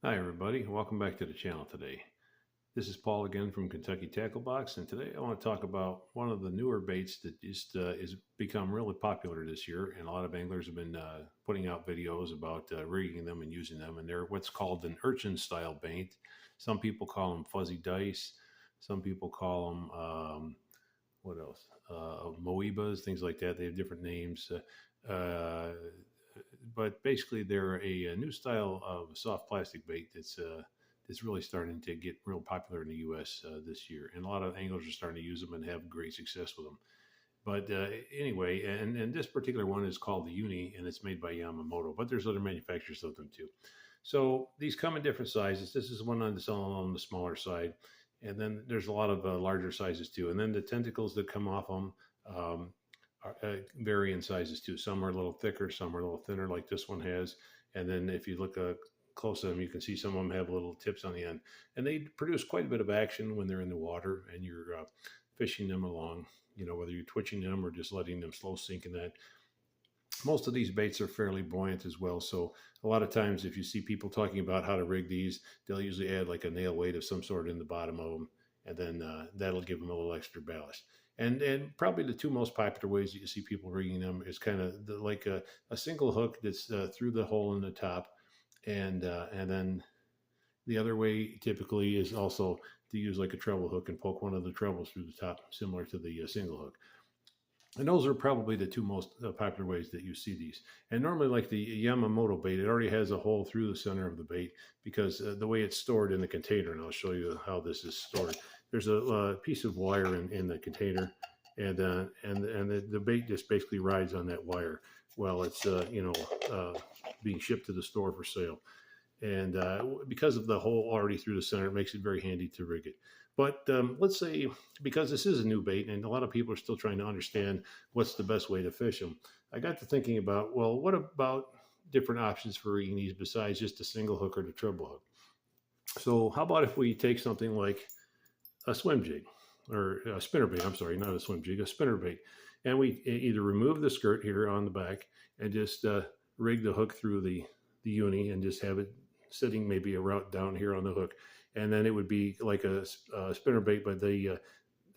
Hi, everybody. Welcome back to the channel today. This is Paul again from Kentucky Tacklebox, and today I want to talk about one of the newer baits that just is become really popular this year, and a lot of anglers have been putting out videos about rigging them and using them, and they're what's called an Urchin style bait. Some people call them fuzzy dice. Some people call them what else? Moebas, things like that. They have different names. But basically, they're a new style of soft plastic bait that's really starting to get real popular in the U.S. This year, and a lot of anglers are starting to use them and have great success with them. But anyway, and this particular one is called the Uni, and it's made by Yamamoto. But there's other manufacturers of them too. So these come in different sizes. This is one on the smaller side, and then there's a lot of larger sizes too. And then the tentacles that come off them vary in sizes too. Some are a little thicker, some are a little thinner, like this one has. And then if you look close at them, you can see some of them have little tips on the end, and they produce quite a bit of action when they're in the water and you're fishing them along. You know, whether you're twitching them or just letting them slow sink in that. Most of these baits are fairly buoyant as well. So a lot of times, if you see people talking about how to rig these, they'll usually add like a nail weight of some sort in the bottom of them, and then that'll give them a little extra ballast. And probably the two most popular ways that you see people rigging them is kind of like a single hook that's through the hole in the top, and then the other way typically is also to use like a treble hook and poke one of the trebles through the top, similar to the single hook. And those are probably the two most popular ways that you see these. And normally, like the Yamamoto bait, it already has a hole through the center of the bait because the way it's stored in the container, and I'll show you how this is stored. There's a piece of wire in the container, and the bait just basically rides on that wire while it's being shipped to the store for sale. And because of the hole already through the center, it makes it very handy to rig it. But let's say, because this is a new bait and a lot of people are still trying to understand what's the best way to fish them, I got to thinking about, well, what about different options for rigging these besides just a single hook or the treble hook? So how about if we take something like a swim jig or a spinner bait? I'm sorry, not a swim jig, a spinner bait. And we either remove the skirt here on the back and just rig the hook through the uni and just have it sitting maybe a route down here on the hook, and then it would be like a spinner bait, but the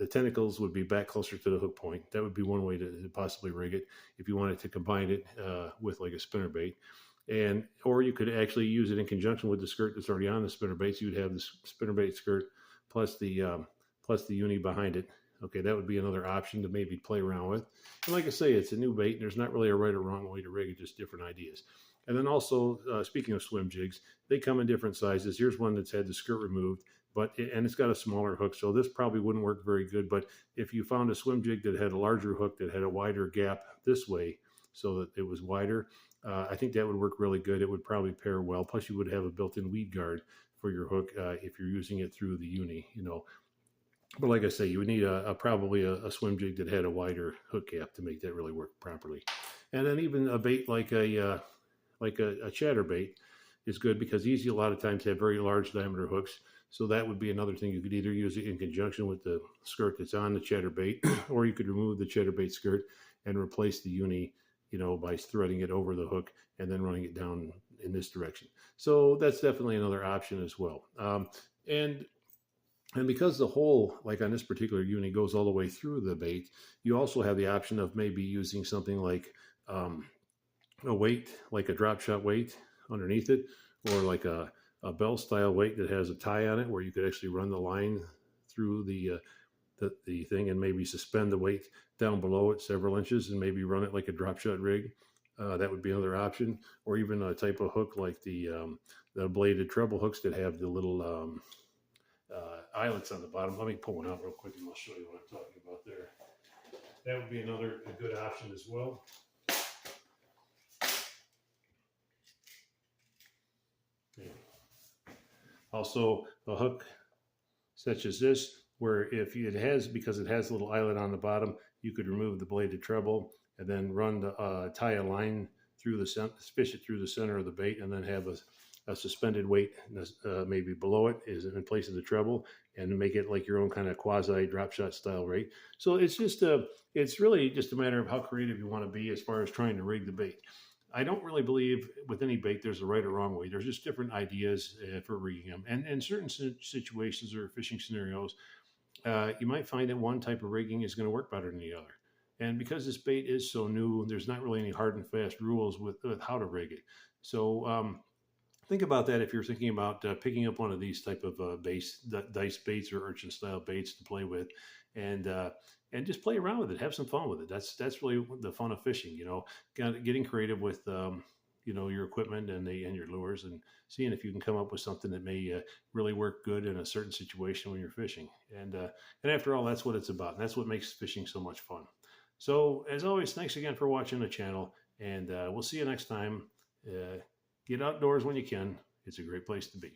tentacles would be back closer to the hook point. That would be one way to possibly rig it if you wanted to combine it with like a spinner bait. And or you could actually use it in conjunction with the skirt that's already on the spinner bait. So you'd have the spinner bait skirt plus the uni behind it. Okay, that would be another option to maybe play around with. And like I say, it's a new bait, and there's not really a right or wrong way to rig it, just different ideas. And then also, speaking of swim jigs, they come in different sizes. Here's one that's had the skirt removed, and it's got a smaller hook, so this probably wouldn't work very good. But if you found a swim jig that had a larger hook that had a wider gap this way, so that it was wider, I think that would work really good. It would probably pair well. Plus, you would have a built-in weed guard for your hook if you're using it through the uni. But like I say, you would need probably a swim jig that had a wider hook gap to make that really work properly. And then even a bait like a chatterbait is good because these a lot of times have very large diameter hooks. So that would be another thing. You could either use it in conjunction with the skirt that's on the chatterbait, or you could remove the chatterbait skirt and replace the uni, by threading it over the hook and then running it down in this direction. So that's definitely another option as well. And because the hole, like on this particular uni, goes all the way through the bait, you also have the option of maybe using something like a weight, like a drop shot weight underneath it, or like a bell style weight that has a tie on it where you could actually run the line through the thing and maybe suspend the weight down below it several inches and maybe run it like a drop shot rig. That would be another option, or even a type of hook like the bladed treble hooks that have the little eyelets on the bottom. Let me pull one out real quick and I'll show you what I'm talking about there. That would be another good option as well. Yeah. Also, a hook such as this, where if it has, because it has a little eyelet on the bottom, you could remove the bladed treble and then run the tie a line through fish it through the center of the bait, and then have a suspended weight maybe below it is in place of the treble, and make it like your own kind of quasi drop shot style rate. So it's really just a matter of how creative you want to be as far as trying to rig the bait. I don't really believe with any bait there's a right or wrong way. There's just different ideas for rigging them. And in certain situations or fishing scenarios, you might find that one type of rigging is going to work better than the other. And because this bait is so new, there's not really any hard and fast rules with how to rig it. So think about that if you're thinking about picking up one of these type of dice baits or urchin style baits to play with, and uh, and just play around with it, have some fun with it. That's really the fun of fishing. Getting creative with your equipment and your lures, and seeing if you can come up with something that may really work good in a certain situation when you're fishing. And after all, that's what it's about. And that's what makes fishing so much fun. So as always, thanks again for watching the channel, and we'll see you next time. Get outdoors when you can. It's a great place to be.